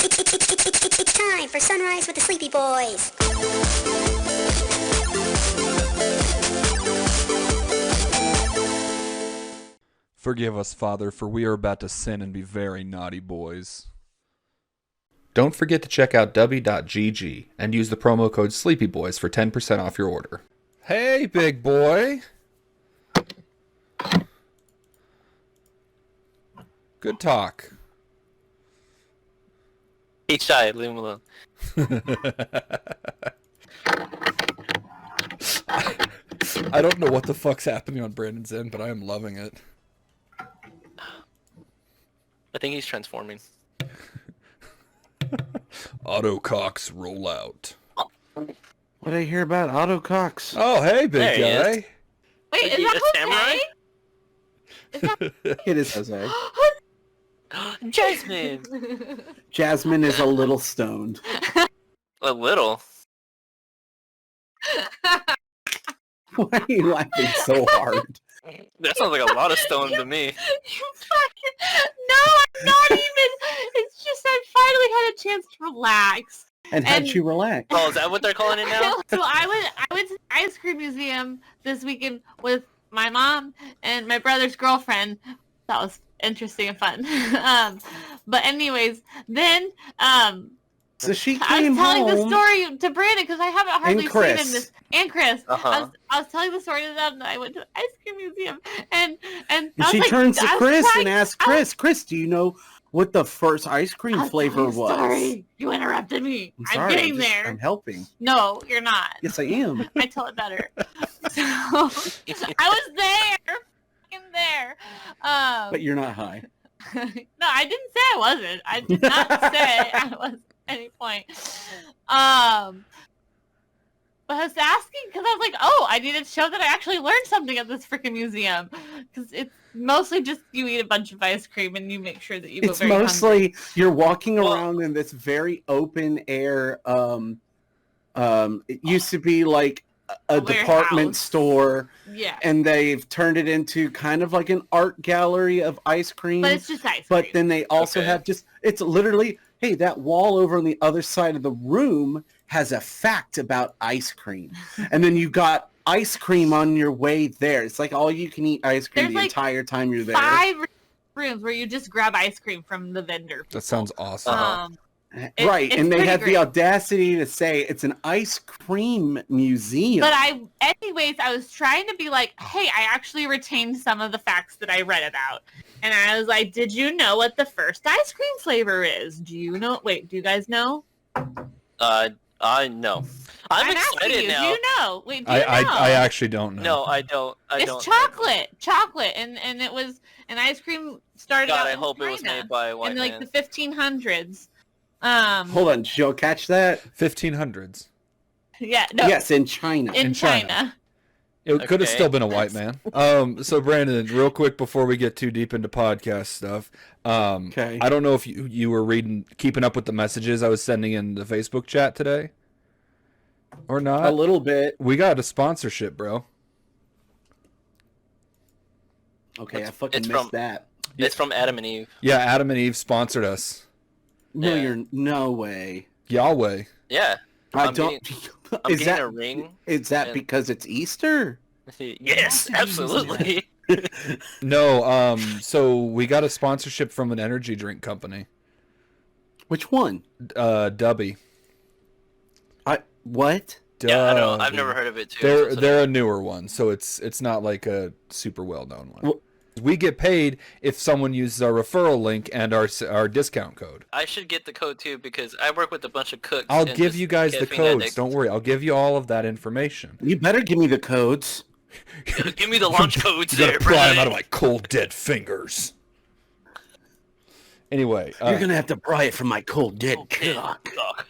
It's time for Sunrise with the Sleepy Boys. Forgive us, Father, for we are about to sin and be very naughty boys. Don't forget to check out w.gg and use the promo code SleepyBoys for 10% off your order. Hey, big boy! Good talk. He's shy, leave him alone. I don't know what the fuck's happening on Brandon's end, but I am loving it. I think he's transforming. Autococks roll out. What did I hear about autococks? Oh, hey, big There he guy. is. Wait, Are is you that a samurai? Jose? Is It is Jose. Jasmine! Jasmine is a little stoned. A little. Why are you laughing so hard? That sounds like a lot of stone to me. You fucking... No, I'm not even... It's just I finally had a chance to relax. And how'd And- you relax? Oh, is that what they're calling it now? So I went to the ice cream museum this weekend with my mom and my brother's girlfriend. That was interesting and fun. But anyways, then So she I came was telling the home. story to Brandon because I haven't hardly seen Chris. him this. And Chris, Uh-huh. I was telling the story to them that I went to the ice cream museum, and And I was she like, turns to I was Chris trying- and asks Chris, do you know what the first ice cream I was flavor telling the was? story. You interrupted me. I'm I'm sorry. getting there. I'm helping. No, you're not. Yes, I am. I tell it better. So I was there, fucking there. But you're not high. No, I didn't say I wasn't. I did not say I was at any point. But I was asking because I was like, oh, I need to show that I actually learned something at this freaking museum. Because it's mostly just you eat a bunch of ice cream and you make sure that you go It's very hungry. mostly you're walking Well- around in this very open air. It used to be like a department warehouse. store, Yeah. and they've turned it into kind of like an art gallery of ice cream. But it's just ice cream. But then they also Okay. have it's literally, hey, that wall over on the other side of the room has a fact about ice cream. And then you got ice cream on your way there. It's like all you can eat ice cream There's the like entire time you're there. 5 rooms where you just grab ice cream from the vendor. That sounds awesome. Uh-huh. Right, it's and they pretty have great. the audacity to say it's an ice cream museum. But anyways, I was trying to be like, hey, I actually retained some of the facts that I read about. And I was like, did you know what the first ice cream flavor is? Do you know? Wait, do you guys know? I know. I'm asking excited you. now. Do you know? Wait, do you know? I actually don't know. No, I don't. I it's don't. chocolate, and it was an ice cream started God, out I in hope it was China made by a white in like man. the 1500s. Hold on, did you catch that? 1500s. Yeah, no, Yes, in China. in China. China. It could have Okay. still been a white man. So Brandon, real quick before we get too deep into podcast stuff, Okay. I don't know if you were keeping up with the messages I was sending in the Facebook chat today, or not. A little bit. We got a sponsorship, bro. Okay, It's- I fucking it's missed from- that. It's from Adam and Eve. Yeah, Adam and Eve sponsored us. No, Yeah. you're no way. Yahweh. Yeah. I I'm don't. I'm is getting that a ring. is that and- because it's Easter? Yes, absolutely. No, so we got a sponsorship from an energy drink company. Which one? Dubby. What? Yeah, I don't. I've Dubby. never heard of it too. so They're a newer one, so it's not like a super well known one. Well- We get paid if someone uses our referral link and our discount code. I should get the code too because I work with a bunch of cooks. I'll and give just you guys the caffeine codes. addicts. Don't worry. I'll give you all of that information. You better give me the codes. Give me the launch codes You gotta there, pry them Brian. out of my cold dead fingers. Anyway, You're gonna have to pry it from my cold dead Okay. cock. Ugh.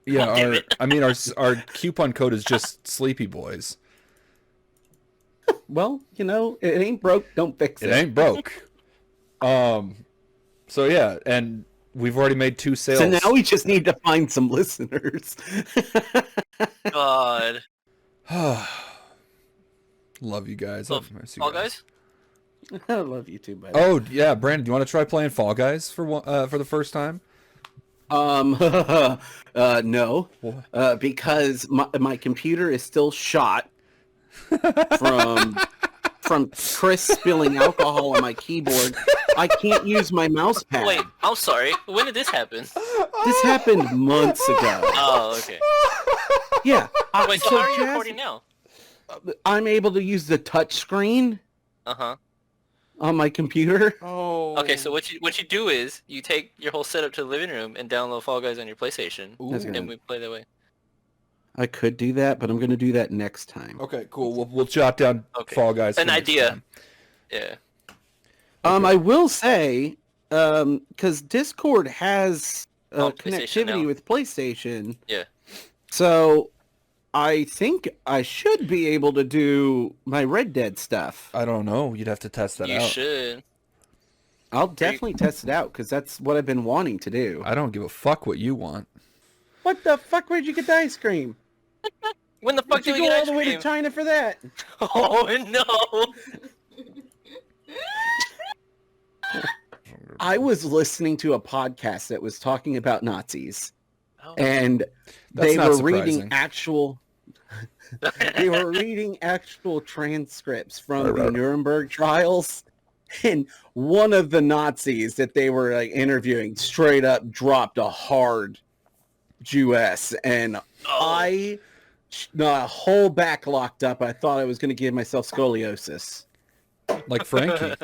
yeah, God damn it. I mean our coupon code is just Sleepy Boys. Well, it ain't broke. Don't fix it. It ain't broke. So yeah, and we've already made 2 sales. So now we just need to find some listeners. God. Love you guys. Love I miss you Fall Guys? I love you too, buddy. Oh yeah, Brandon, do you want to try playing Fall Guys for the first time? No, because my computer is still shot from Chris spilling alcohol on my keyboard. I can't use my mouse pad. Wait, I'm sorry. When did this happen? This happened months ago. Oh, okay. Yeah. Wait, so how are you recording now? I'm able to use the touch screen Uh-huh. on my computer. Oh. Okay, so what you do is you take your whole setup to the living room and download Fall Guys on your PlayStation, and we play that way. I could do that, but I'm going to do that next time. Okay, cool. We'll jot down Fall Guys. An idea. Yeah. I will say, because Discord has connectivity with PlayStation. Yeah. So I think I should be able to do my Red Dead stuff. I don't know. You'd have to test that out. You should. I'll definitely test it out because that's what I've been wanting to do. I don't give a fuck what you want. What the fuck? Where'd you get the ice cream? When the fuck Did do you we go get all ice the way to cream? China for that? Oh no! I was listening to a podcast that was talking about Nazis, and That's they not were reading surprising. actual. They were reading actual transcripts from the Nuremberg trials, and one of the Nazis that they were like interviewing straight up dropped a hard Jewess, and a whole back locked up. I thought I was going to give myself scoliosis. Like Frankie.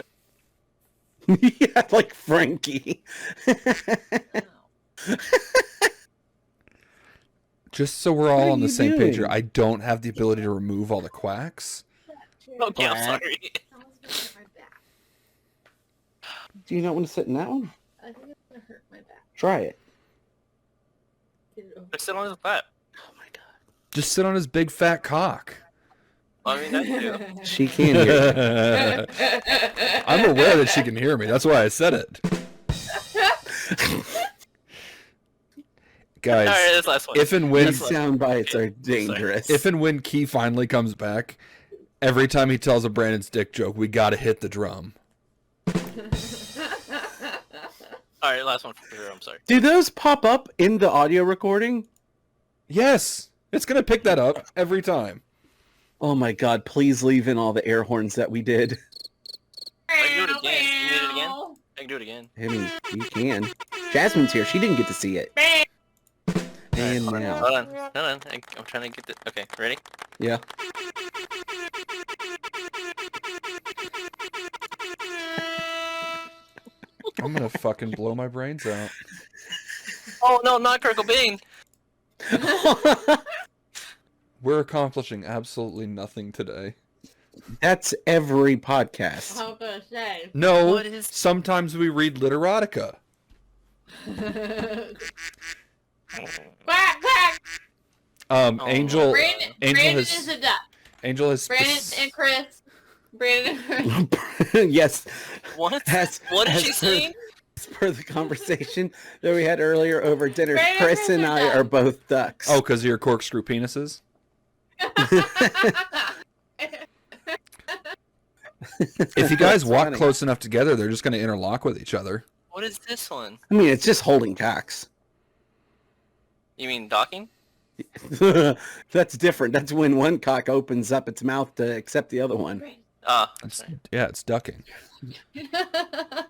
Yeah, like Frankie. Just so we're all What are on the you same page here, doing? I don't have the ability to remove all the quacks. Okay, I'm sorry. Do you not want to sit in that one? I think it's gonna hurt my back. Try it. Just sit on his lap. Oh my god. Just sit on his big fat cock. I mean, that too. She can't hear I'm aware that she can hear me. That's why I said it. Guys, All right, this last one. if and you. when These sound bites are dangerous. if and when Key finally comes back, every time he tells a Brandon's dick joke, we gotta hit the drum. All right, last one for sure. I'm sorry. Do those pop up in the audio recording? Yes, it's gonna pick that up every time. Oh my god, please leave in all the air horns that we did. I can do it again. You need it again? I can do it again. I mean, you can. Jasmine's here. She didn't get to see it. And now. Hold on. I'm trying to get the... Okay, ready? Yeah. I'm gonna fucking blow my brains out. Oh, no, not Kurt Cobain. We're accomplishing absolutely nothing today. That's every podcast. I was gonna say. No, What is- sometimes we read literotica. Quack, quack. Oh. Angel, Brandon Angel is a duck. Angel has Brandon and Chris. Brandon and Chris. Yes. What? As- What is as she per- saying? As per the conversation that we had earlier over dinner, Brandon Chris and I Chris. are both ducks. Oh, because of your corkscrew penises? If you guys That's walk funny. close enough together, they're just going to interlock with each other. What is this one? I mean, it's just holding cocks. You mean docking? That's different. That's when one cock opens up its mouth to accept the other one. Ah. Yeah, it's ducking. Yeah,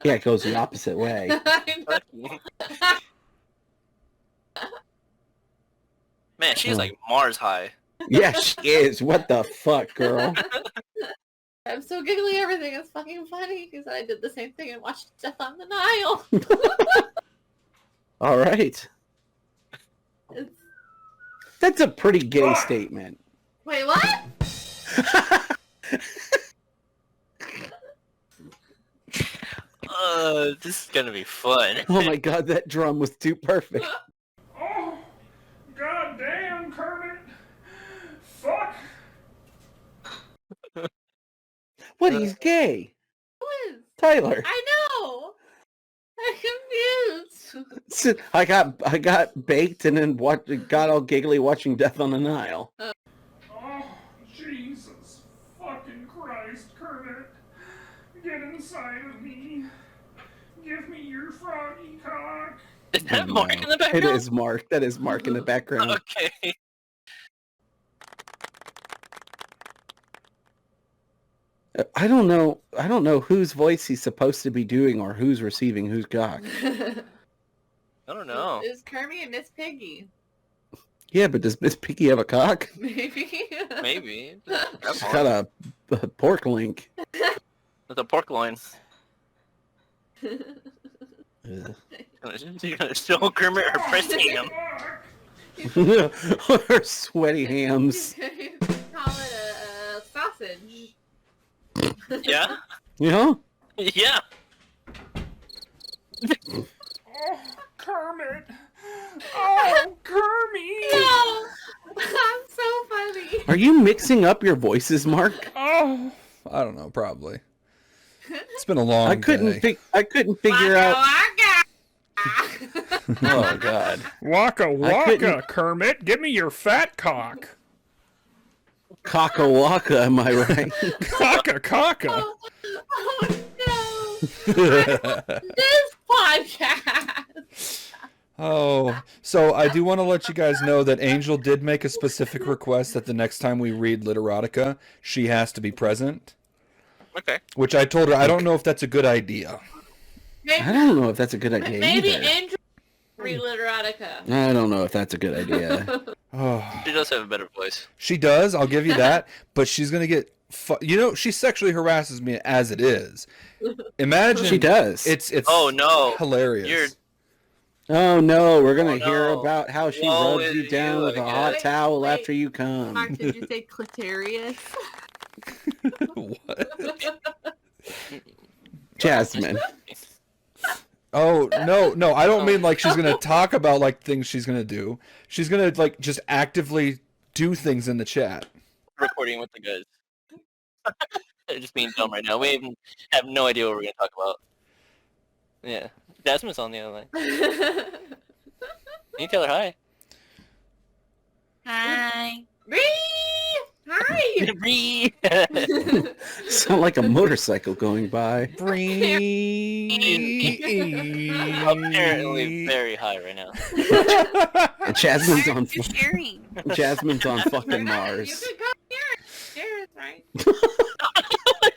it goes the opposite way. Man, she's like Mars high. Yeah, she is. What the fuck, girl? I'm so giggly. Everything is fucking funny because I did the same thing and watched Death on the Nile. All right. It's... That's a pretty gay statement. Wait, what? This is gonna be fun. Oh my god, that drum was too perfect. Oh, goddamn, Kermit! Fuck! What? He's gay. What? Tyler. I know. I'm confused. I got baked and then got all giggly watching Death on the Nile. Oh, Jesus fucking Christ, Kermit! Get inside of me. Give me your froggy cock. Is that Oh, Mark no. in the background? It is Mark. That is Mark in the background. Okay. I don't know. I don't know whose voice he's supposed to be doing or who's receiving whose cock. I don't know. It was Kermit and Miss Piggy. Yeah, but does Miss Piggy have a cock? Maybe. Maybe. She's got a pork link. With a pork loin. Ugh. You're gonna show Kermit her press ham. Her sweaty hams. Call it a sausage. Yeah? You know? Yeah. Oh, Kermit. Oh, Kermit. No! I'm so funny. Are you mixing up your voices, Mark? Oh, I don't know, probably. It's been a long I couldn't day. figure out. Waka, Oh God. waka I waka, couldn't- Kermit. Give me your fat cock. Cocka waka, am I right? Caca caca. oh no! This podcast. Oh, so I do want to let you guys know that Angel did make a specific request that the next time we read Literotica, she has to be present. Okay. Which I told her, I don't know if that's a good idea. I don't know if that's a good idea Maybe either. Andrew read Literotica. I don't know if that's a good idea. Oh, She does have a better voice. she does, I'll give you that, but she's going to get... You know, she sexually harasses me as it is. Imagine... She does. It's Oh no. hilarious. You're Oh no, we're gonna Oh, hear no. about how she Woe rubs you is down you with a again. hot Wait, towel wait. after you come. Mark, did you say clitorius? What? Jasmine. Oh, no, I don't mean like she's going to talk about like things she's going to do. She's going to like just actively do things in the chat. recording with the guys. They're just being dumb right now. We even have no idea what we're gonna talk about. Yeah. Jasmine's on the other line. You tell her hi. Hi. Hi. Bree! Sound like a motorcycle going by. Apparently very high right now. And Jasmine's on You're sharing. Jasmine's on fucking You Mars. could come here. Here is right.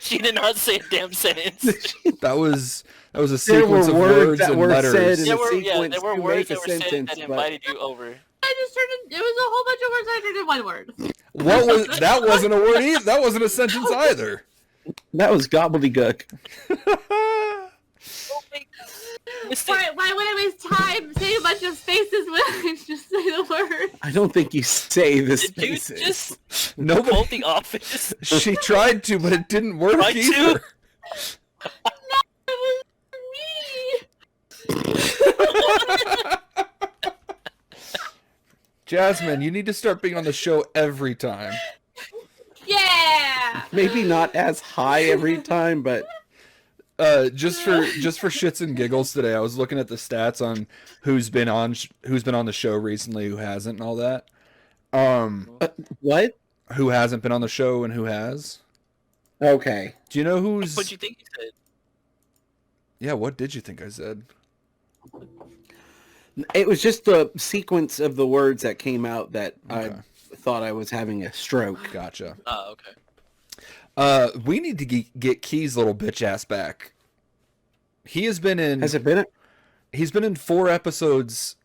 She did not say a damn sentence. That was a There sequence were of words words that and were letters. said in There a were, sequence there were to words make a that were said sentence, that but invited you over. I just turned it. It was a whole bunch of words I turned in one word. What was that? Wasn't a word either. That wasn't a sentence either. that was gobbledygook. Why would I waste time saying a bunch of spaces when I just say the word? I don't think you say the Did you spaces. just Nobody. quote The Office? She tried to, but it didn't work Tried to? either. It was me. Jasmine, you need to start being on the show every time. Yeah. Maybe not as high every time, but Just for shits and giggles today, I was looking at the stats on who's been on the show recently, who hasn't, and all that. what? Who hasn't been on the show and who has? Okay. Do you know who's? What'd you think you said? Yeah, what did you think I said? It was just the sequence of the words that came out that Okay. I thought I was having a stroke. Gotcha. Oh, okay. We need to get Key's little bitch ass back. He has been in. Has it been? He's been in 4 episodes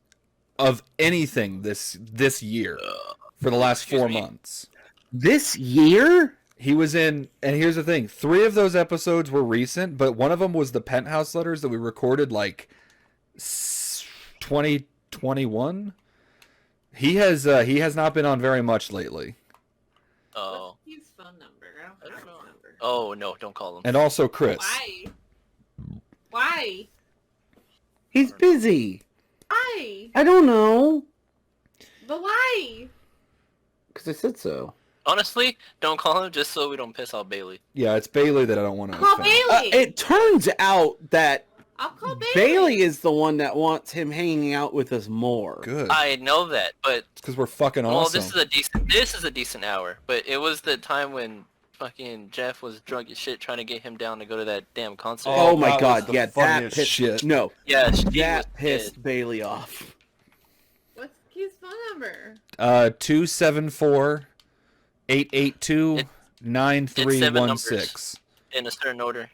of anything this year for the last 4 me. months. This year? He was in, and here's the thing: 3 of those episodes were recent, but one of them was the Penthouse letters that we recorded like 2021. He has not been on very much lately, Oh. His phone number. I don't have his phone number. Oh, no, don't call him. and also Chris. Why? Why? He's busy. Why? I don't know. But why? Because I said so. Honestly, don't call him just so we don't piss off Bailey. Yeah, it's Bailey that I don't want to Call offend. Bailey. It turns out that I'll call Bailey. Bailey is the one that wants him hanging out with us more. Good, I know that, but because we're fucking well, awesome. this is a decent hour. But it was the time when fucking Jeff was drunk as shit trying to get him down to go to that damn concert. Oh my that god, was the yeah, that funniest pissed shit. No, Yeah, she that was pissed pissed. Bailey off. What's Key's phone number? 274-882-9316. In a certain order.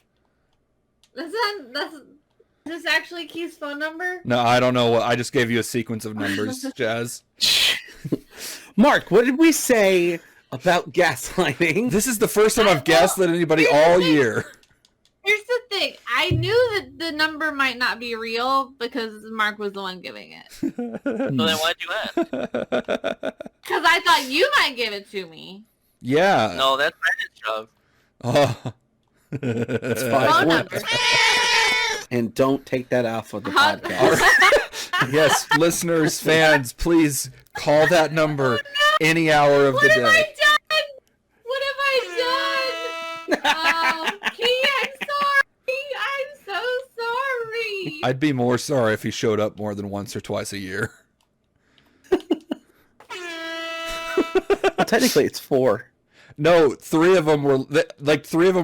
That's this actually Key's phone number? No, I don't know what. I just gave you a sequence of numbers, Jazz. Mark, what did we say about gaslighting? This is the first time I've gaslit anybody all year. Here's the thing. I knew that the number might not be real because Mark was the one giving it. So then why'd you ask? Because I thought you might give it to me. Yeah. No, that's Brandon's job. Oh. It's Phone 5 number. And don't take that off of the How- podcast. Yes, listeners, fans, please call that number any hour of the What have I day. done? What have I done? Oh, Key, I'm sorry. I'm so sorry. I'd be more sorry if he showed up more than once or twice a year. Well, technically, it's 4. No, 3 of them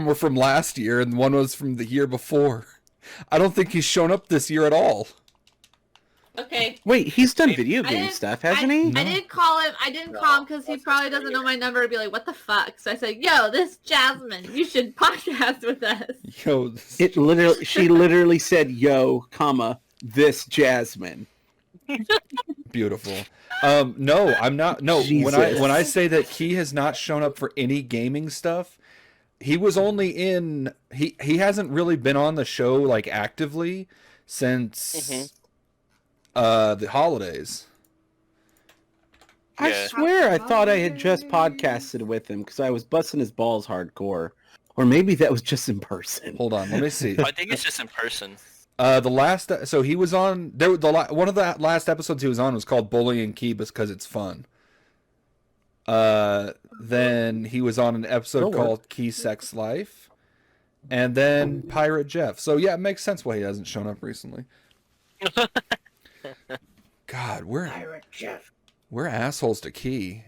were from last year, and one was from the year before. I don't think he's shown up this year at all. Okay. Wait, he's done video I game didn't- stuff, hasn't he? I didn't call him. I didn't call him because he probably doesn't know my number. To be like, what the fuck? So I said, "Yo, this Jasmine. You should podcast with us." Yo, She literally said, "Yo, comma, this Jasmine." beautiful. No, I'm not. No, Jesus. when I say that he has not shown up for any gaming stuff, he was only in. He hasn't really been on the show like actively since the holidays. I Yeah. swear I thought I had just podcasted with him because I was busting his balls hardcore. Or maybe that was just in person. Hold on, let me see. I think it's just in person. The last, so he was on there. One of the last episodes he was on was called Bullying Key because it's fun. Then he was on an episode called Key Sex Life, and then Pirate Jeff. So yeah, it makes sense why he hasn't shown up recently. God, we're assholes to Key.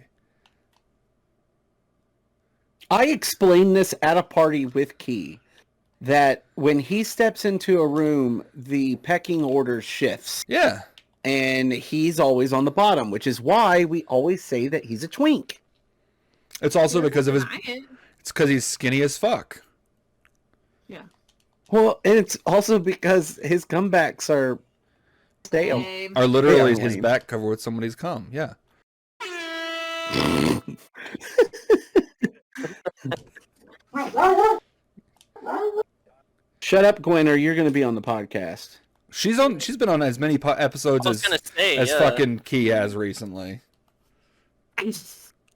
I explained this at a party with Key, that when he steps into a room, the pecking order shifts, Yeah, and he's always on the bottom, which is why we always say that he's a twink. it's also because of his. Deny it. It's because he's skinny as fuck. Well, and it's also because his comebacks are stale. Same. Are literally Yeah, his lame. back covered with somebody's cum. Yeah. Shut up, Gwen, or you're going to be on the podcast. She's been on as many episodes I was gonna say, as yeah. fucking Key has recently.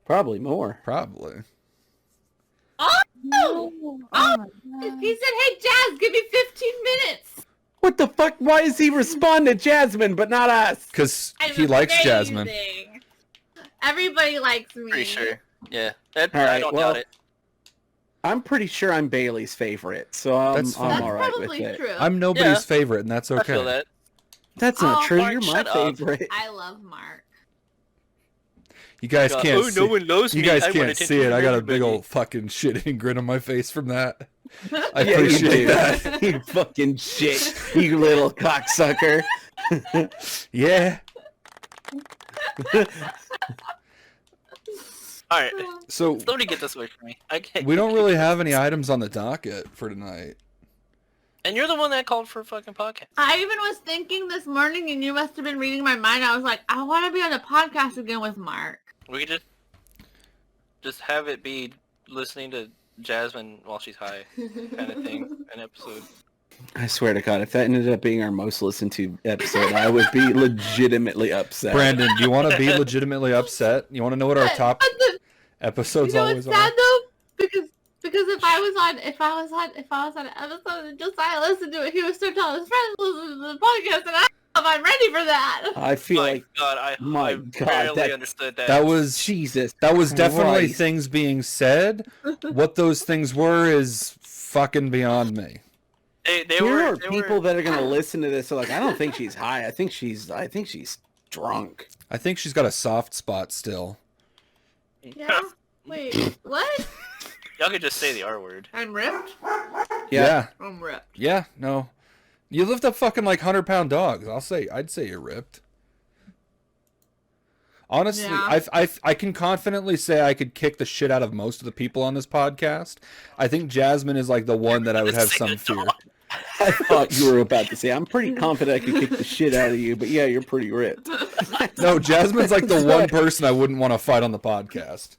Probably more. Probably. Oh! He said, "Hey, Jazz, give me 15 minutes." What the fuck? Why does he respond to Jasmine but not us? Because I'm he likes amazing. Jasmine. Everybody likes me. Pretty sure. Yeah. That, All I right, don't well, doubt it. I'm pretty sure I'm Bailey's favorite, so That's fine. I'm That's all right with probably it. true. I'm nobody's Yeah. favorite, and that's I feel okay. that. That's not Oh, true. Mark, You're my shut up. favorite. I love Mark. You guys God, can't oh, see. no one loves You me. guys I want can't attention see it. from I got a big everybody. old fucking shit-eating grin on my face from that. I Yeah, you appreciate do. that. You fucking shit, you little cocksucker. Yeah. Alright. So Somebody get this away from me. I can't. we don't really have any items on the docket for tonight. And you're the one that called for a fucking podcast. I even was thinking this morning, and you must have been reading my mind. I was like, I want to be on a podcast again with Mark. We could just have it be listening to Jasmine while she's high, kind of thing. An episode. I swear to God, if that ended up being our most listened to episode, I would be legitimately upset. Brandon, do you want to be legitimately upset? You want to know what our top But the, episodes you know always what's are? sad though? Because if I was on an episode and Josiah listened to it, he would start telling his friends to listen to the podcast, and I don't know if I'm ready for that. I feel My like God, I my God, barely that- understood that. That was Jesus. definitely Christ. things being said. What those things were is fucking beyond me. They There were are they people were, that are gonna listen to this. Are like, I don't think she's high. I think she's drunk. I think she's got a soft spot still. Yeah. Wait, what? Y'all could just say the R word. I'm ripped. Yeah. I'm ripped. Yeah, no. You lift up fucking like 100-pound dogs. I'd say you're ripped. Honestly, Yeah. I can confidently say I could kick the shit out of most of the people on this podcast. I think Jasmine is like the one that I would have some fear. I thought you were about to say, I'm pretty confident I could kick the shit out of you, but yeah, you're pretty ripped. No, Jasmine's like the one person I wouldn't want to fight on the podcast.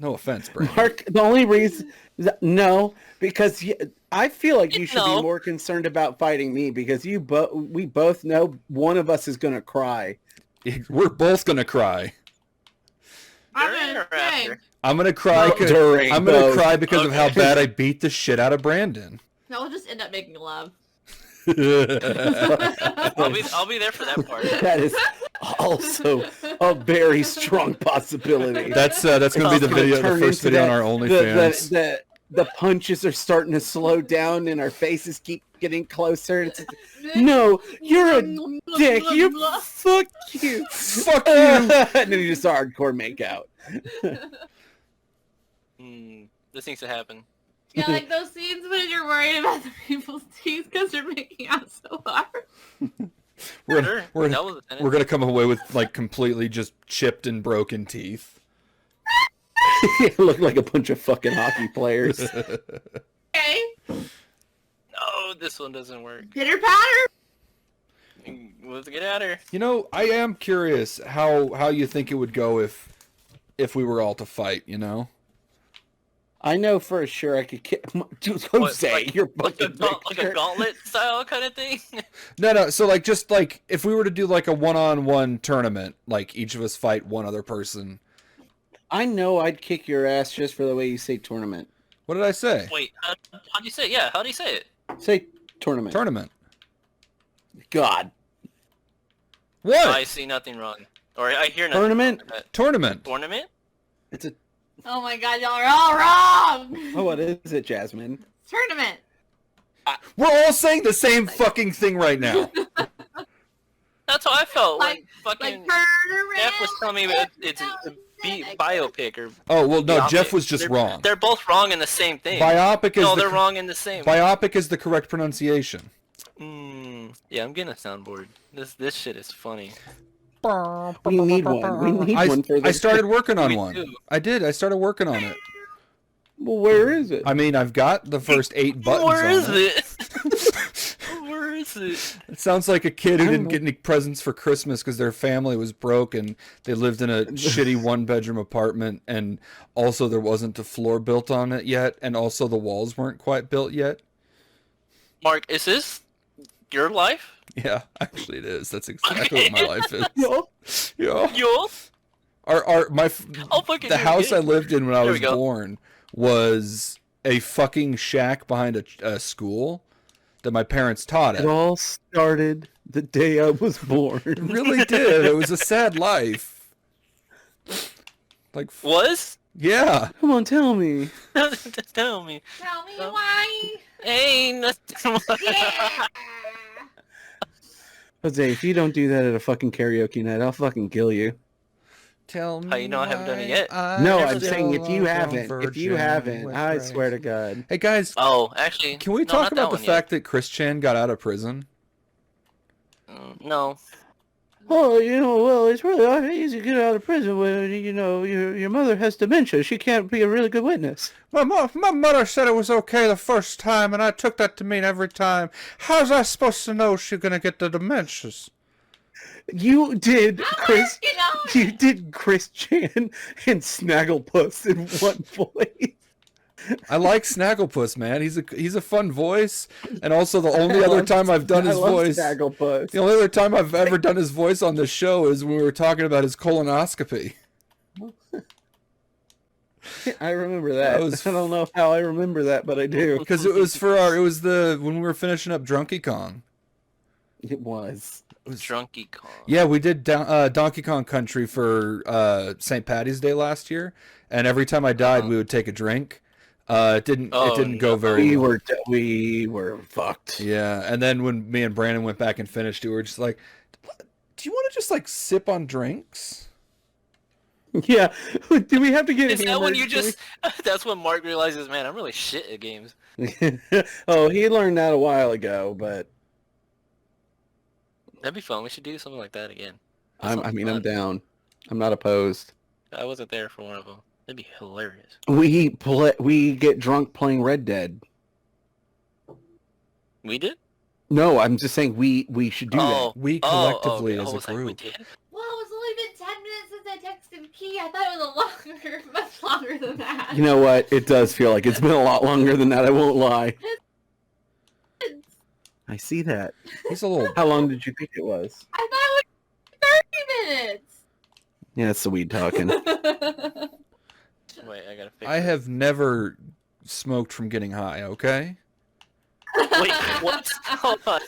No offense, Brandon. Mark, the only reason... No, because I feel like you should No. be more concerned about fighting me because we both know one of us is going to cry. We're both gonna cry. During or after? I'm gonna cry. During I'm gonna both. cry because of how Okay. bad I beat the shit out of Brandon. No, we'll just end up making love. I'll be there for that part. That is also a very strong possibility. That's gonna be the It's video, the turn first into video on that- our OnlyFans. The punches are starting to slow down and our faces keep getting closer. It's, no, you're a dick. You fuck you. Fuck you. And then you just hardcore make out. This needs to happen. Yeah, like those scenes when you're worried about the people's teeth because they're making out so hard. We're Sure, we're that was the tenant. we're gonna come away with like completely just chipped and broken teeth. You look like a bunch of fucking hockey players. Okay. No, this one doesn't work. Pitter patter. Let's get at her. You know, I am curious how you think it would go if we were all to fight. You know. I know for sure I could kick. Jose, What, you're like a, fucking like a gauntlet style kind of thing? No. So like, just like if we were to do like a one-on-one tournament, like each of us fight one other person. I know I'd kick your ass just for the way you say tournament. What did I say? Wait, how do you say it? Yeah, how do you say it? Say tournament. Tournament. God. What? I see nothing wrong. Or I hear nothing Tournament? wrong with that. Tournament. Tournament? It's a. Oh my god, y'all are all wrong. Oh, what is it, Jasmine? Tournament. We're all saying the same fucking thing right now. That's how I felt. Like- Like fucking Like turn around. Jeff was telling me it's a biopic or Oh well, no. biopic. Jeff was just They're- wrong. They're both wrong in the same thing. Biopic is No, the they're wrong in the same. Biopic is the correct pronunciation. Yeah, I'm getting a soundboard. This shit is funny. We need one. We need one for I this. started working on Me one. too. I did. I started working on it. Well, where is it? I mean, I've got the first 8 buttons Where on is it. it? Where is it? It sounds like a kid who I didn't don't get any presents for Christmas because their family was broke and they lived in a shitty 1-bedroom apartment, and also there wasn't a floor built on it yet, and also the walls weren't quite built yet. Mark, is this your life? Yeah, actually it is. That's exactly what my life is. Yo. Yeah. Yours? The fucking house I lived in when I There was we go. born was a fucking shack behind a school that my parents taught It at. all started the day I was born. It really did. It was a sad life. Like, Was? yeah. Come on, tell me. Tell me. Tell me why. Ain't nothing. Yeah. Jose, if you don't do that at a fucking karaoke night, I'll fucking kill you. Tell me. How you know I haven't done it yet? No, never I'm did. saying if you haven't, I swear to God. Hey guys, Oh, actually. can we no, talk not that about the one fact that Chris Chan got out of prison? yet. No. Oh, it's really easy to get out of prison when, your mother has dementia. She can't be a really good witness. My mother said it was okay the first time, and I took that to mean every time. How's I supposed to know she's gonna get the dementias? You did Chris. working on You did Chris Chan and Snagglepuss in one voice. I like Snagglepuss, man. He's a fun voice, and also the only other time I've done his voice. Snagglepuss. The only other time I've ever done his voice on this show is when we were talking about his colonoscopy. I remember that. That was- I don't know how I remember that, but I do. Because it was when we were finishing up Drunky Kong. It was. Drunky Kong. Yeah, we did Donkey Kong Country for St. Patty's Day last year, and every time I died, we would take a drink. It didn't go very well. We were fucked. Yeah, and then when me and Brandon went back and finished it, we were just like, do you want to just like sip on drinks? Yeah. Do we have to get Is that when you hammered? just? That's when Mark realizes, man, I'm really shit at games. Oh, he learned that a while ago, but That'd be fun. We should do something like that again. I'm Fun. down. I'm not opposed. I wasn't there for one of them. That'd be hilarious. We get drunk playing Red Dead. We did? No, I'm just saying we should do that. We collectively okay. as a was like, we group. did? Well, it's only been 10 minutes since I texted Key. I thought it was a longer, much longer than that. You know what? It does feel like it's been a lot longer than that. I won't lie. I see that. He's a little. How long did you think it was? I thought it was 30 minutes. Yeah, it's the weed talking. Wait, I gotta fix I it. have never smoked from getting high. Okay. Wait, what? Hold on.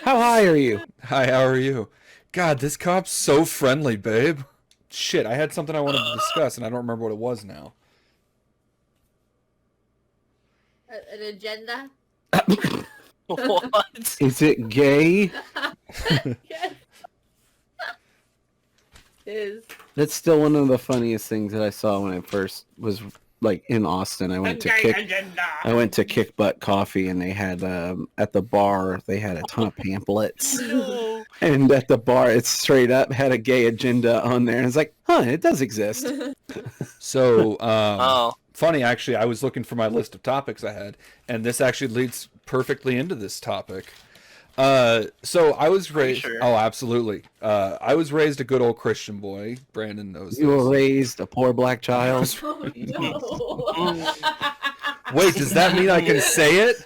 How high are you? Hi, how are you? God, this cop's so friendly, babe. Shit, I had something I wanted to discuss, and I don't remember what it was now. An agenda? What? Is it gay? Yes. Is. That's still one of the funniest things that I saw when I first was like in Austin. I went to Kick Butt Coffee, and they had at the bar they had a ton of pamphlets. No. And at the bar, it straight up had a gay agenda on there. And it's like, huh, it does exist. So, Oh. funny, actually, I was looking for my list of topics I had, and this actually leads perfectly into this topic. So I was raised. sure? Oh, absolutely. I was raised a good old Christian boy. Brandon knows You were this. raised a poor black child. Oh, no. Wait, does that mean I can say it?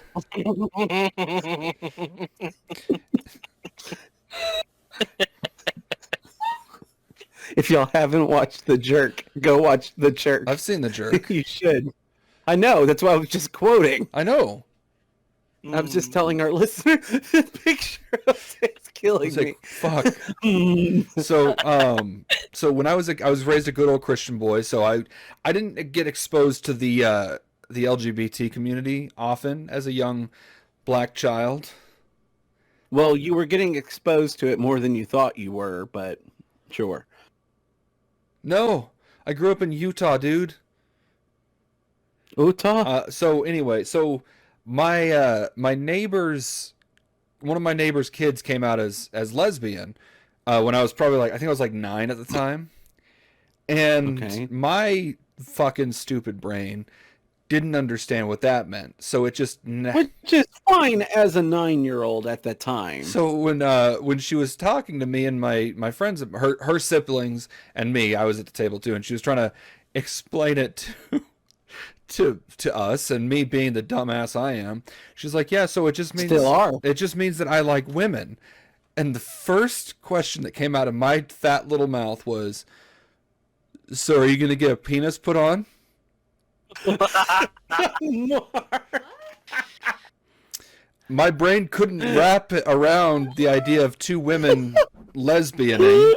If y'all haven't watched The Jerk, go watch The Jerk. I've seen The Jerk. You should. I know. That's why I was just quoting. I know. I was just telling our listener the picture of it's killing It's me. like, fuck. So when I was raised a good old Christian boy, so I didn't get exposed to the LGBT community often as a young black child. Well, you were getting exposed to it more than you thought you were, but sure. No, I grew up in Utah, dude. Utah? So anyway, so my neighbor's one of my neighbor's kids came out as lesbian when I was probably I think I was 9 at the time, and Okay. my fucking stupid brain didn't understand what that meant. So it just Which is fine as a 9-year-old at the time. so when she was talking to me and my friends, her siblings and me, I was at the table too, and she was trying to explain it to us, and me being the dumbass I am, she's like, yeah, so it just means Still are. it just means that I like women. And the first question that came out of my fat little mouth was, so are you gonna get a penis put on? My brain couldn't wrap it around the idea of two women lesbianing.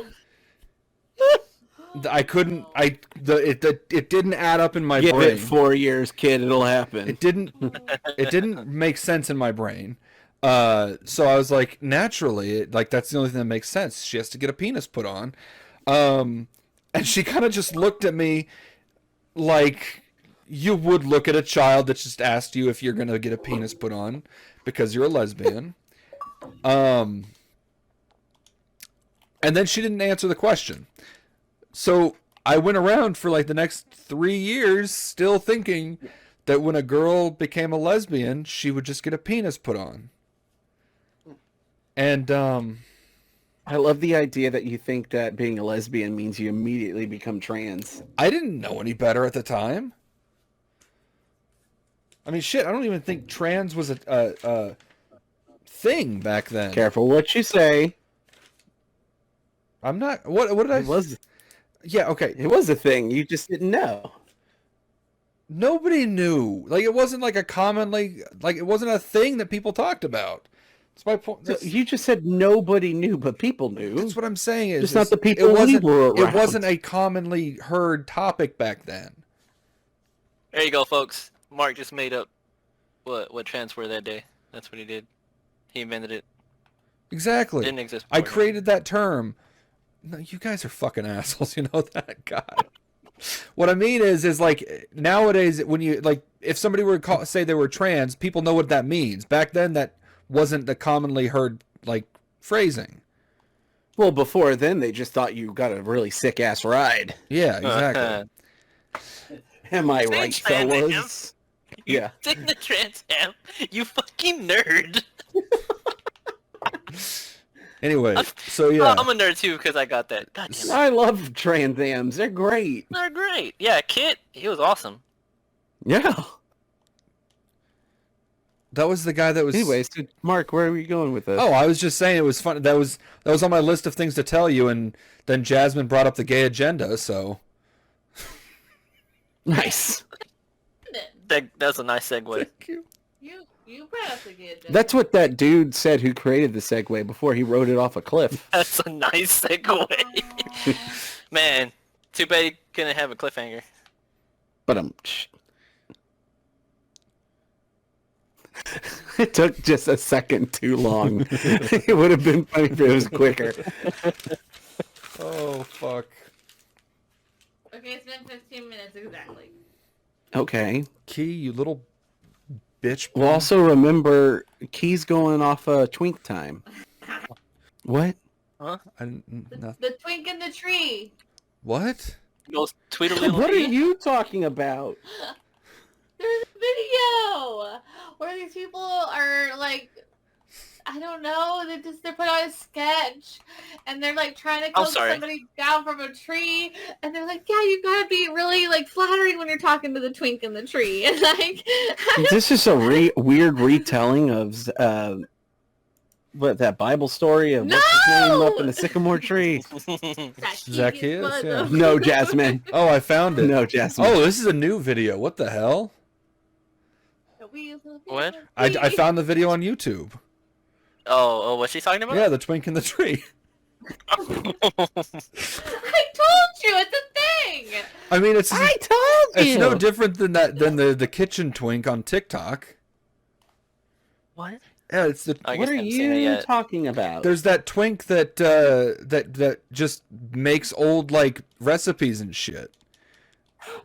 I couldn't. It didn't add up in my Give brain. it 4 years, kid. It'll happen. It didn't make sense in my brain. So I was like, naturally, that's the only thing that makes sense. She has to get a penis put on. And she kind of just looked at me like you would look at a child that just asked you if you're going to get a penis put on because you're a lesbian. And then she didn't answer the question. So I went around for the next 3 years still thinking that when a girl became a lesbian, she would just get a penis put on. And I love the idea that you think that being a lesbian means you immediately become trans. I didn't know any better at the time. I mean, shit, I don't even think trans was a thing back then. Careful what you say. I'm not. What did I? It was Yeah, okay. it was a thing. You just didn't know. Nobody knew. It wasn't a commonly it wasn't a thing that people talked about. That's my point. So you just said nobody knew, but people knew. That's what I'm saying. Is Just not the people we were It around. wasn't a commonly heard topic back then. There you go, folks. Mark just made up what trans were that day. That's what he did. He invented it. Exactly. Didn't exist I before. created that term No, you guys are fucking assholes. You know that, God. What I mean is like nowadays when you like if somebody were to say they were trans, people know what that means. Back then, that wasn't the commonly heard like phrasing. Well, before then, they just thought you got a really sick ass ride. Yeah, exactly. Am I Saying right, Trans fellas? Yeah. Take the Trans Am, you fucking nerd. Anyway, so yeah. I'm a nerd too because I got that. God damn it. I love Trans Ams. They're great. They're great. Yeah, Kit, he was awesome. Yeah. That was the guy that was. Anyways, so Mark, where are we going with this? Oh, I was just saying it was fun. That was on my list of things to tell you, and then Jasmine brought up the gay agenda. So Nice. That's a nice segue. thank you. You brought up the good. That's what that dude said who created the segue before he rode it off a cliff. That's a nice segue. Man, too bad you couldn't have a cliffhanger. But it took just a second too long. It would have been funny if it was quicker. Oh fuck. Okay, it's been 15 minutes exactly. Okay. Key, you little bitch. Well, also remember, Key's going off Twink time. What? The twink in the tree. What? Most Tweedledee. What are you talking about? There's a video where these people are like, I don't know, they're put on a sketch and they're like trying to coax somebody down from a tree and they're like, yeah, you gotta be really like flattering when you're talking to the twink in the tree. And like this is a weird retelling of that Bible story of what's his name up in the sycamore tree. Zacchaeus, yeah. No, Jasmine. Oh, I found it. No, Jasmine. Oh, this is a new video. What the hell? What? I found the video on YouTube. Oh, what's she talking about? Yeah, the twink in the tree. I told you, it's a thing. I mean, it's you. no different than the kitchen twink on TikTok. What? Yeah, it's the. I guess What I are haven't seen it you yet. talking about? There's that twink that just makes old like recipes and shit.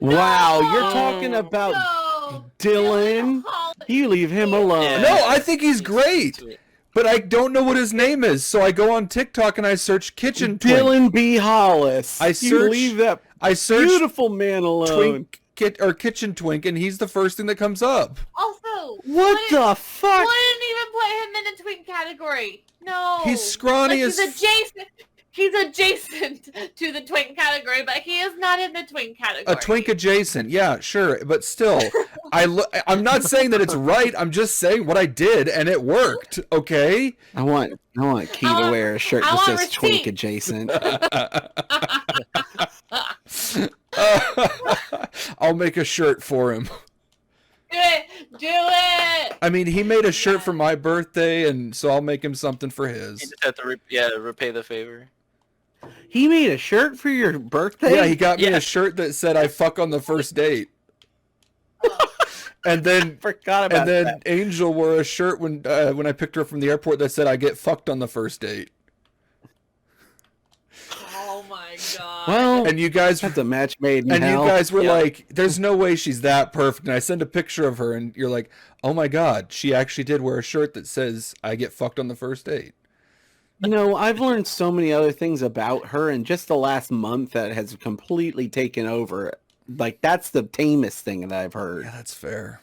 Wow, you're talking about No. Dylan. You leave him alone. Yeah. No, I think he's great, but I don't know what his name is. So I go on TikTok and I search kitchen twink. Dylan B. Hollis. I You search- leave that I search beautiful man alone. kitchen twink, and he's the first thing that comes up. Also, What the fuck? wouldn't even put him in the twink category. No. He's scrawny Like, as. he's adjacent to the twink category, but he is not in the twink category. A twink adjacent, yeah, sure, but still, I'm not saying that it's right. I'm just saying what I did, and it worked. Okay. I want Key to wear a shirt I that want says Twink receipt. Adjacent. I'll make a shirt for him. Do it! Do it! I mean, he made a shirt for my birthday, and so I'll make him something for You his. just have to repay the favor. He made a shirt for your birthday? Yeah, he got me Yeah. a shirt that said "I fuck on the first date," and then Forgot about and then that. Angel wore a shirt when I picked her up from the airport that said "I get fucked on the first date." Oh my god. Well, And you guys that's a match made in and hell. you guys were Yeah. like, "There's no way she's that perfect." And I send a picture of her, and you're like, "Oh my god, she actually did wear a shirt that says "I get fucked on the first date." You know, I've learned so many other things about her in just the last month that has completely taken over. Like, that's the tamest thing that I've heard. Yeah, that's fair.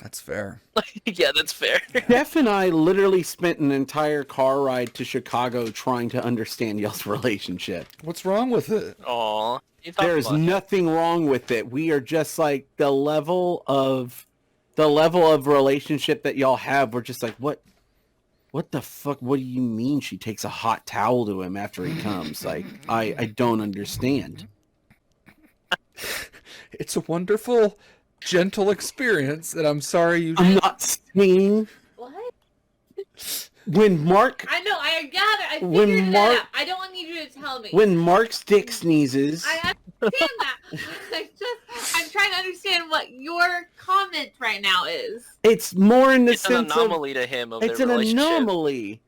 That's fair. Yeah, that's fair. Jeff and I literally spent an entire car ride to Chicago trying to understand y'all's relationship. What's wrong with it? Aw. There's nothing wrong with it. We are just like the level of relationship that y'all have. We're just like, what the fuck? What do you mean she takes a hot towel to him after he comes? Like, I don't understand. It's a wonderful, gentle experience, and I'm sorry you. I'm not saying What? when Mark I know, I got it. I When figured Mark- it out. I don't need you to tell me. when Mark's dick sneezes. I understand that. I'm trying to understand what your comment right now is. It's more in the It's an sense anomaly to him of of it's their an relationship. anomaly.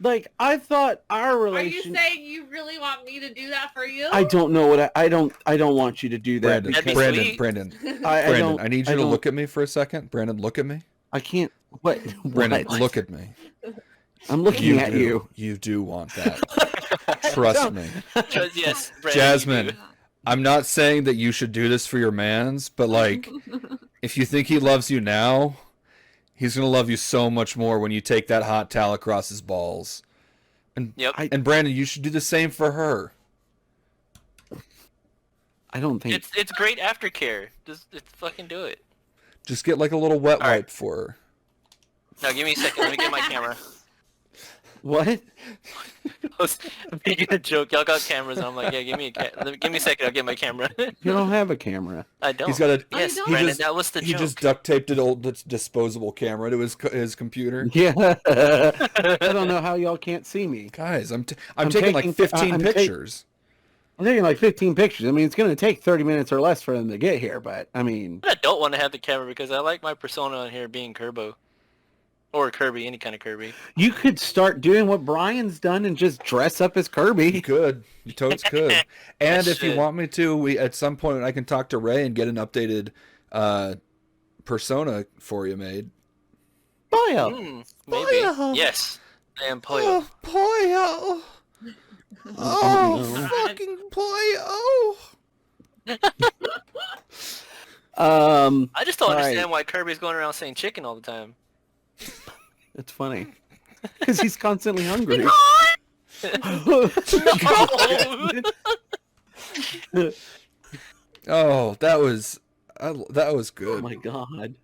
Like, I thought our Are you relation. saying you really want me to do that for you? I don't know what I don't want you to do that. That'd be Brandon, sweet. Brandon, I Brandon, don't. I need you to look at me for a second. Brandon, look at me. I can't. What? Brandon, What? look at me. I'm looking at you. You do want that. Trust me. Yes, Brandon, Jasmine, you do. I'm not saying that you should do this for your mans, but like, if you think he loves you now, he's gonna love you so much more when you take that hot towel across his balls. And Yep. and Brandon, you should do the same for her. I don't think It's great aftercare. Just fucking do it. Just get like a little wet All right. wipe for her. No, give me a second. Let me get my camera. what. I was making a joke. Y'all got cameras, and I'm like, yeah, give me a second. I'll get my camera. You don't have a camera. I don't. He's got a Yes, don't? Brandon, just- that was the he joke. just duct taped an old disposable camera to his computer. Yeah. I don't know how y'all can't see me. Guys, I'm I'm taking like taking- 15 I'm pictures. I'm taking like 15 pictures. I mean, it's going to take 30 minutes or less for them to get here, but I mean, I don't want to have the camera because I like my persona on here being Kerbo. Or Kirby, any kind of Kirby. you could start doing what Brian's done and just dress up as You Kirby. could. You totes could. And if you should. want me to, we at some point I can talk to Ray and get an updated persona for you made. Bio. Maybe. Pollo. Yes. I am Pollo. Pollo. Oh, fucking Pollo. I just don't All right. understand why Kirby's going around saying chicken all the time. It's funny. Because he's constantly hungry. No! Oh, that was Oh good. my god.